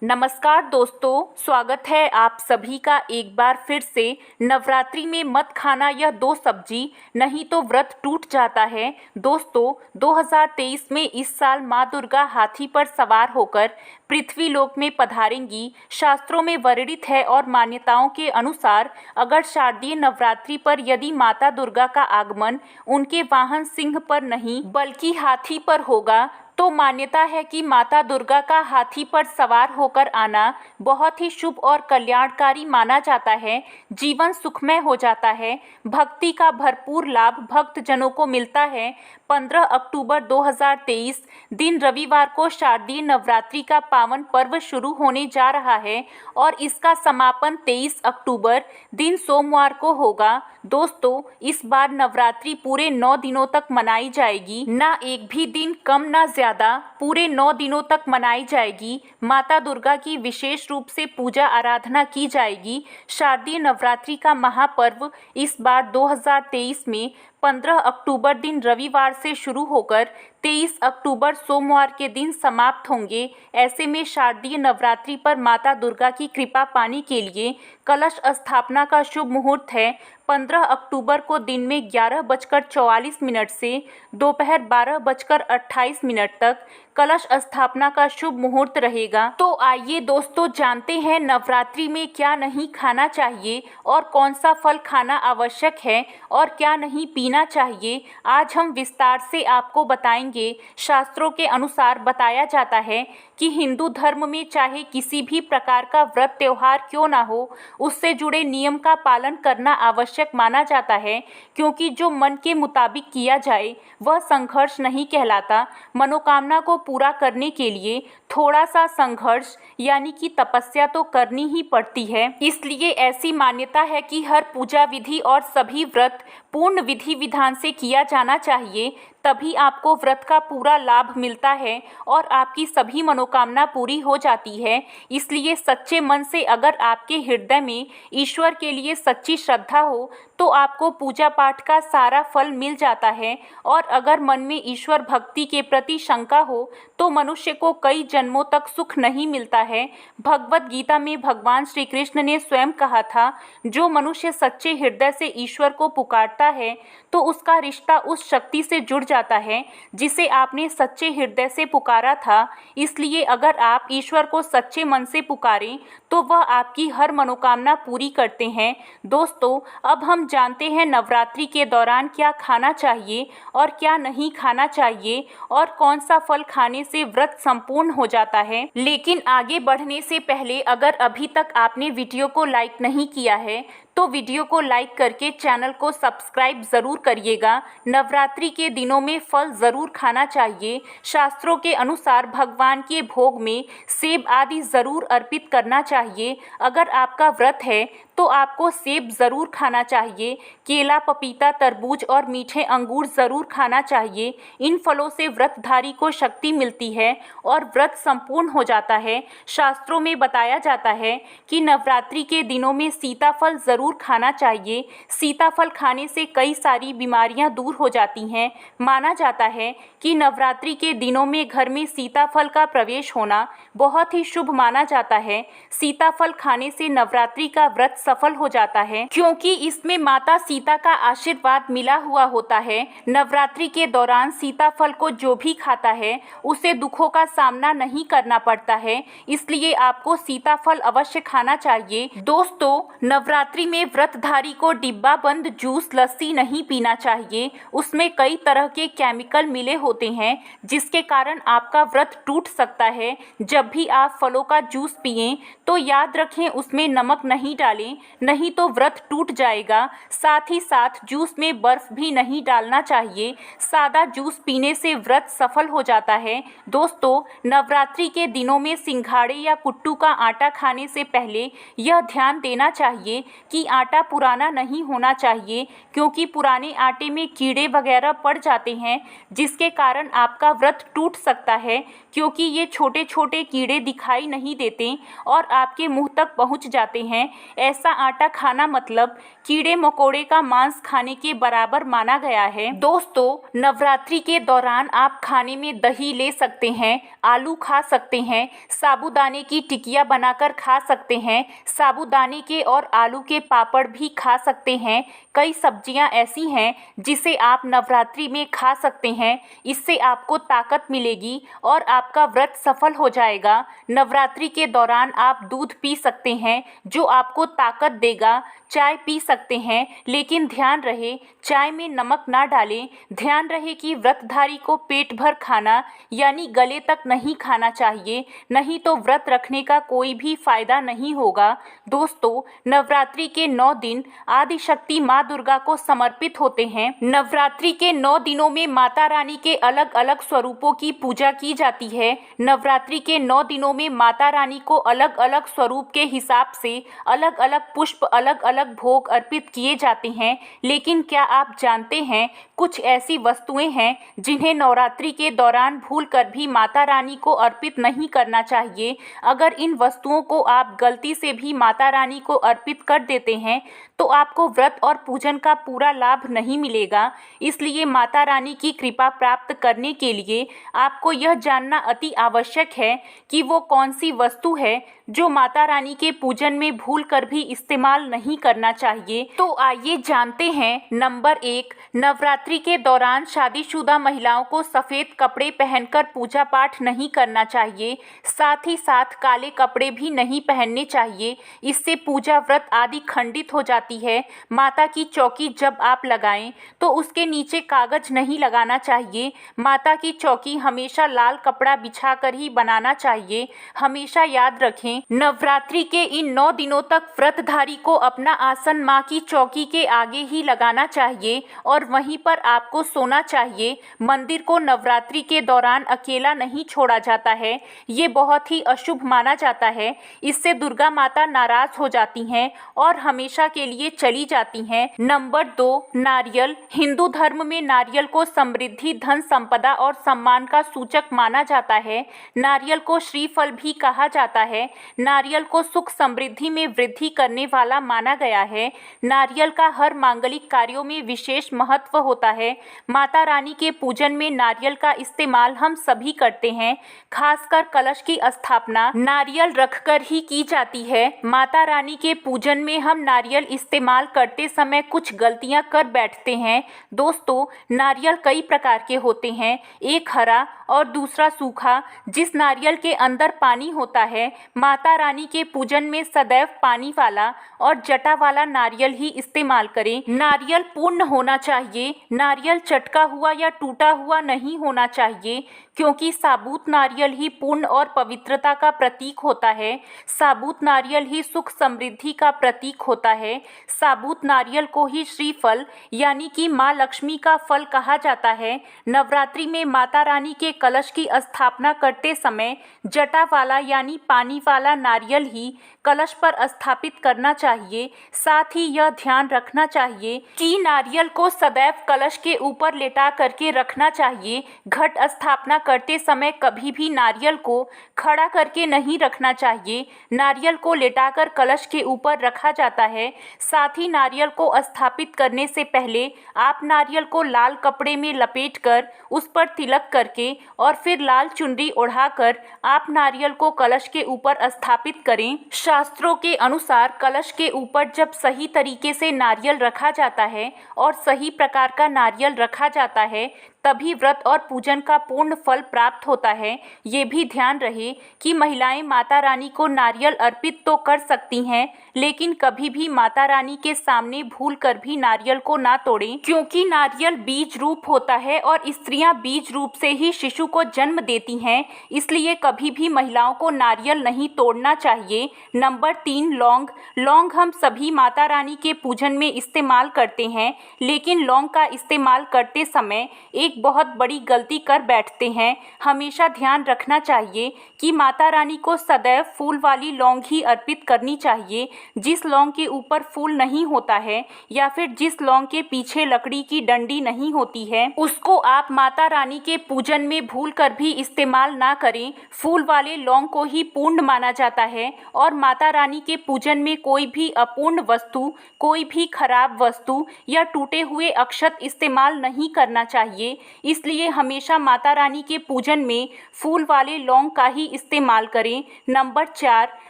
नमस्कार दोस्तों, स्वागत है आप सभी का एक बार फिर से। नवरात्रि में मत खाना यह दो सब्जी, नहीं तो व्रत टूट जाता है। दोस्तों, 2023 में इस साल माँ दुर्गा हाथी पर सवार होकर पृथ्वी लोक में पधारेंगी। शास्त्रों में वर्णित है और मान्यताओं के अनुसार अगर शारदीय नवरात्रि पर यदि माता दुर्गा का आगमन उनके वाहन सिंह पर नहीं बल्कि हाथी पर होगा तो मान्यता है कि माता दुर्गा का हाथी पर सवार होकर आना बहुत ही शुभ और कल्याणकारी माना जाता है। जीवन सुखमय हो जाता है। भक्ति का भरपूर लाभ भक्तजनों को मिलता है। 15 अक्टूबर 2023 दिन रविवार को शारदीय नवरात्रि का पावन पर्व शुरू होने जा रहा है और इसका समापन 23 अक्टूबर दिन सोमवार को होगा। दोस्तों, इस बार नवरात्रि पूरे 9 दिनों तक मनाई जाएगी। ना एक भी दिन कम ना ज्यादा, पूरे 9 दिनों तक मनाई जाएगी। माता दुर्गा की विशेष रूप से पूजा आराधना की जाएगी। शारदीय नवरात्रि का महापर्व इस बार 2023 में 15 अक्टूबर दिन रविवार से शुरू होकर 23 अक्टूबर सोमवार के दिन समाप्त होंगे। ऐसे में शारदीय नवरात्रि पर माता दुर्गा की कृपा पाने के लिए कलश स्थापना का शुभ मुहूर्त है। 15 अक्टूबर को दिन में 11:44 से दोपहर 12:28 तक कलश स्थापना का शुभ मुहूर्त रहेगा। तो आइए दोस्तों, जानते हैं नवरात्रि में क्या नहीं खाना चाहिए और कौन सा फल खाना आवश्यक है और क्या नहीं पीना चाहिए। आज हम विस्तार से आपको बताएंगे। शास्त्रों के अनुसार बताया जाता है कि हिंदू धर्म में चाहे किसी भी प्रकार का व्रत त्योहार क्यों ना हो, उससे जुड़े नियम का पालन करना आवश्यक माना जाता है, क्योंकि जो मन के मुताबिक किया जाए वह संघर्ष नहीं कहलाता। मनोकामना को पूरा करने के लिए थोड़ा सा संघर्ष यानी कि तपस्या तो करनी ही पड़ती है। इसलिए ऐसी मान्यता है कि हर पूजा विधि और सभी व्रत पूर्ण विधि विधान से किया जाना चाहिए, तभी आपको व्रत का पूरा लाभ मिलता है और आपकी सभी मनोकामना पूरी हो जाती है। इसलिए सच्चे मन से अगर आपके हृदय में ईश्वर के लिए सच्ची श्रद्धा हो तो आपको पूजा पाठ का सारा फल मिल जाता है। और अगर मन में ईश्वर भक्ति के प्रति शंका हो तो मनुष्य को कई जन्मों तक सुख नहीं मिलता है। भगवत गीता में भगवान श्री कृष्ण ने स्वयं कहा था, जो मनुष्य सच्चे हृदय से ईश्वर को पुकारता है तो उसका रिश्ता उस शक्ति से जुड़ जाता है जिसे आपने सच्चे हृदय से पुकारा था। इसलिए अगर आप ईश्वर को सच्चे मन से पुकारें तो वह आपकी हर मनोकामना पूरी करते हैं। दोस्तों, अब हम जानते हैं नवरात्रि के दौरान क्या खाना चाहिए और क्या नहीं खाना चाहिए और कौन सा फल खाने से व्रत संपूर्ण हो जाता है। लेकिन आगे बढ़ने से पहले अगर अभी तक आपने वीडियो को लाइक नहीं किया है तो वीडियो को लाइक करके चैनल को सब्सक्राइब ज़रूर करिएगा। नवरात्रि के दिनों में फल ज़रूर खाना चाहिए। शास्त्रों के अनुसार भगवान के भोग में सेब आदि ज़रूर अर्पित करना चाहिए। अगर आपका व्रत है तो आपको सेब ज़रूर खाना चाहिए। केला, पपीता, तरबूज और मीठे अंगूर ज़रूर खाना चाहिए। इन फलों से व्रतधारी को शक्ति मिलती है और व्रत संपूर्ण हो जाता है। शास्त्रों में बताया जाता है कि नवरात्रि के दिनों में सीताफल ज़रूर खाना चाहिए। सीताफल खाने से कई सारी बीमारियां दूर हो जाती हैं। माना जाता है कि नवरात्रि के दिनों में घर में सीताफल का प्रवेश होना बहुत ही शुभ माना जाता है। सीताफल खाने से नवरात्रि का व्रत सफल हो जाता है, क्योंकि इसमें माता सीता का आशीर्वाद मिला हुआ होता है। नवरात्रि के दौरान सीताफल को जो भी खाता है उसे दुखों का सामना नहीं करना पड़ता है। इसलिए आपको सीताफल अवश्य खाना चाहिए। दोस्तों, नवरात्रि में व्रतधारी को डिब्बा बंद जूस, लस्सी नहीं पीना चाहिए। उसमें कई तरह के केमिकल मिले होते हैं जिसके कारण आपका व्रत टूट सकता है। जब भी आप फलों का जूस पिएं तो याद रखें उसमें नमक नहीं डालें, नहीं तो व्रत टूट जाएगा। साथ ही साथ जूस में बर्फ भी नहीं डालना चाहिए। सादा जूस पीने से व्रत सफल हो जाता है। दोस्तों, नवरात्रि के दिनों में सिंघाड़े या कुट्टू का आटा खाने से पहले यह ध्यान देना चाहिए कि आटा पुराना नहीं होना चाहिए, क्योंकि पुराने आटे में कीड़े वगैरह पड़ जाते हैं जिसके कारण आपका व्रत टूट सकता है, क्योंकि ये छोटे छोटे कीड़े दिखाई नहीं देते और आपके मुंह तक पहुंच जाते हैं। ऐसा ऐसा आटा खाना मतलब कीड़े मकोड़े का मांस खाने के बराबर माना गया है। दोस्तों, नवरात्रि के दौरान आप खाने में दही ले सकते हैं, आलू खा सकते हैं, साबूदाने की टिकिया बनाकर खा सकते हैं, साबूदाने के और आलू के पापड़ भी खा सकते हैं। कई सब्जियां ऐसी हैं जिसे आप नवरात्रि में खा सकते हैं। इससे आपको ताकत मिलेगी और आपका व्रत सफल हो जाएगा। नवरात्रि के दौरान आप दूध पी सकते हैं जो आपको ताकत देगा। चाय पी सकते हैं, लेकिन ध्यान रहे चाय में नमक ना डालें। ध्यान रहे कि व्रतधारी को पेट भर खाना यानी गले तक नहीं खाना चाहिए, नहीं तो व्रत रखने का कोई भी फायदा नहीं होगा। दोस्तों, नवरात्रि के 9 दिन आदिशक्ति माँ दुर्गा को समर्पित होते हैं। नवरात्रि के 9 दिनों में माता रानी के अलग अलग स्वरूपों की पूजा की जाती है। नवरात्रि के 9 दिनों में माता रानी को अलग अलग स्वरूप के हिसाब से अलग अलग पुष्प, अलग अलग भोग अर्पित किए जाते हैं। लेकिन क्या आप जानते हैं, कुछ ऐसी वस्तुएं हैं जिन्हें नवरात्रि के दौरान भूलकर भी माता रानी को अर्पित नहीं करना चाहिए। अगर इन वस्तुओं को आप गलती से भी माता रानी को अर्पित कर देते हैं तो आपको व्रत और पूजन का पूरा लाभ नहीं मिलेगा। इसलिए माता रानी की कृपा प्राप्त करने के लिए आपको यह जानना अति आवश्यक है कि वो कौन सी वस्तु है जो माता रानी के पूजन में भूलकर भी इस्तेमाल नहीं करना चाहिए। तो आइए जानते हैं। नंबर 1, नवरात्रि के दौरान शादीशुदा महिलाओं को सफ़ेद कपड़े पहनकर पूजा पाठ नहीं करना चाहिए। साथ ही साथ काले कपड़े भी नहीं पहनने चाहिए। इससे पूजा व्रत आदि खंडित हो जाती है। माता की चौकी जब आप लगाएं तो उसके नीचे कागज नहीं लगाना चाहिए। माता की चौकी हमेशा लाल कपड़ा बिछाकर ही बनाना चाहिए। हमेशा याद रखें, नवरात्रि के इन 9 दिनों तक व्रतधारी को अपना आसन माँ की चौकी के आगे ही लगाना चाहिए और वहीं पर आपको सोना चाहिए। मंदिर को नवरात्रि के दौरान अकेला नहीं छोड़ा जाता है। ये बहुत ही अशुभ माना जाता है। इससे दुर्गा माता नाराज हो जाती हैं और हमेशा के लिए चली जाती हैं। नंबर 2, नारियल। हिंदू धर्म में नारियल को समृद्धि, धन संपदा और सम्मान का सूचक माना जाता है। नारियल को श्रीफल भी कहा जाता है। नारियल को सुख समृद्धि में वृद्धि करने वाला माना गया है। नारियल का हर मांगलिक कार्यों में विशेष महत्व होता है। माता रानी के पूजन में नारियल का इस्तेमाल हम सभी करते हैं। खासकर कलश की स्थापना नारियल रखकर ही की जाती है। माता रानी के पूजन में हम नारियल इस्तेमाल करते समय कुछ गलतियां कर बैठते हैं। दोस्तों, नारियल कई प्रकार के होते हैं, एक हरा और दूसरा सूखा। जिस नारियल के अंदर पानी होता है, माता रानी के पूजन में सदैव पानी वाला और जटा वाला नारियल ही इस्तेमाल करें। नारियल पूर्ण होना चाहिए। नारियल चटका हुआ या टूटा हुआ नहीं होना चाहिए, क्योंकि साबुत नारियल ही पूर्ण और पवित्रता का प्रतीक होता है। साबुत नारियल ही सुख समृद्धि का प्रतीक होता है। साबुत नारियल को ही श्रीफल यानी कि माँ लक्ष्मी का फल कहा जाता है। नवरात्रि में माता रानी के कलश की स्थापना करते समय जटा वाला यानी पानी वाला नारियल ही कलश पर स्थापित करना चाहिए। साथ ही यह ध्यान रखना चाहिए कि नारियल को सदैव कलश के ऊपर लेटा करके रखना चाहिए। घट स्थापना करते समय कभी भी नारियल को खड़ा करके नहीं रखना चाहिए। नारियल को लेटाकर कलश के ऊपर रखा जाता है। साथ ही नारियल को स्थापित करने से पहले आप नारियल को लाल कपड़े में लपेटकर उस पर तिलक करके और फिर लाल चुनरी ओढ़ाकर आप नारियल को कलश के ऊपर स्थापित करें। शास्त्रों के अनुसार कलश के ऊपर जब सही तरीके से नारियल रखा जाता है और सही प्रकार का नारियल रखा जाता है, तभी व्रत और पूजन का पूर्ण फल प्राप्त होता है। ये भी ध्यान रहे कि महिलाएं माता रानी को नारियल अर्पित तो कर सकती हैं, लेकिन कभी भी माता रानी के सामने भूलकर भी नारियल को ना तोड़ें, क्योंकि नारियल बीज रूप होता है और स्त्रियां बीज रूप से ही शिशु को जन्म देती हैं। इसलिए कभी भी महिलाओं को नारियल नहीं तोड़ना चाहिए। नंबर 3, लौंग। लौंग हम सभी माता रानी के पूजन में इस्तेमाल करते हैं, लेकिन लौंग का इस्तेमाल करते समय एक एक बहुत बड़ी गलती कर बैठते हैं। हमेशा ध्यान रखना चाहिए कि माता रानी को सदैव फूल वाली लौंग ही अर्पित करनी चाहिए। जिस लौंग के ऊपर फूल नहीं होता है या फिर जिस लौंग के पीछे लकड़ी की डंडी नहीं होती है, उसको आप माता रानी के पूजन में भूल कर भी इस्तेमाल ना करें। फूल वाले लौंग को ही पूर्ण माना जाता है और माता रानी के पूजन में कोई भी अपूर्ण वस्तु, कोई भी खराब वस्तु या टूटे हुए अक्षत इस्तेमाल नहीं करना चाहिए। इसलिए हमेशा माता रानी के पूजन में फूल वाले लौंग का ही इस्तेमाल करें। नंबर 4,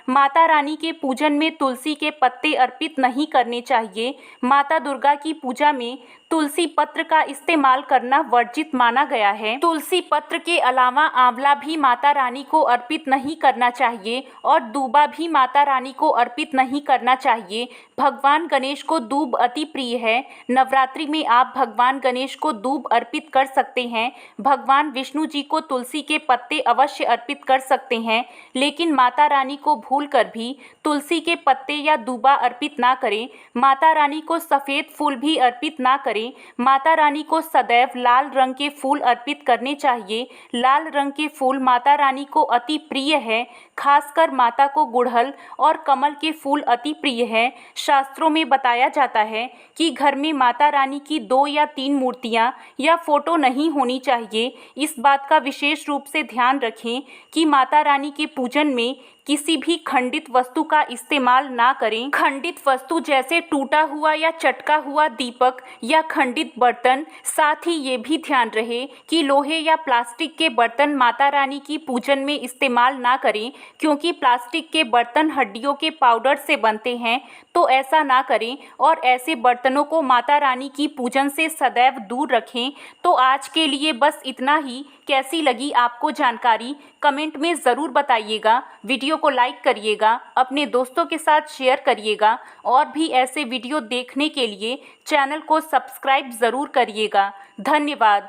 माता रानी के पूजन में तुलसी के पत्ते अर्पित नहीं करने चाहिए। माता दुर्गा की पूजा में तुलसी पत्र का इस्तेमाल करना वर्जित माना गया है। तुलसी पत्र के अलावा आंवला भी माता रानी को अर्पित नहीं करना चाहिए और दूबा भी माता रानी को अर्पित नहीं करना चाहिए। भगवान गणेश को दूब अति प्रिय है। नवरात्रि में आप भगवान गणेश को दूब अर्पित कर सकते हैं। भगवान विष्णु जी को तुलसी के पत्ते अवश्य अर्पित कर सकते हैं, लेकिन माता रानी को भूलकर भी तुलसी के पत्ते या दूबा अर्पित ना करें। माता रानी को सफ़ेद फूल भी अर्पित ना करें। माता रानी को सदैव लाल रंग के फूल अर्पित करने चाहिए। लाल रंग के फूल माता रानी को अति प्रिय है। खासकर माता को गुड़हल और कमल के फूल अति प्रिय है। शास्त्रों में बताया जाता है कि घर में माता रानी की 2 या 3 मूर्तियां या फोटो नहीं होनी चाहिए। इस बात का विशेष रूप से ध्यान रखें कि माता रानी के पूजन में किसी भी खंडित वस्तु का इस्तेमाल ना करें। खंडित वस्तु जैसे टूटा हुआ या चटका हुआ दीपक या खंडित बर्तन। साथ ही ये भी ध्यान रहे कि लोहे या प्लास्टिक के बर्तन माता रानी की पूजन में इस्तेमाल ना करें, क्योंकि प्लास्टिक के बर्तन हड्डियों के पाउडर से बनते हैं, तो ऐसा ना करें और ऐसे बर्तनों को माता रानी की पूजन से सदैव दूर रखें। तो आज के लिए बस इतना ही। कैसी लगी आपको जानकारी कमेंट में ज़रूर बताइएगा। वीडियो को लाइक करिएगा, अपने दोस्तों के साथ शेयर करिएगा और भी ऐसे वीडियो देखने के लिए चैनल को सब्सक्राइब ज़रूर करिएगा। धन्यवाद।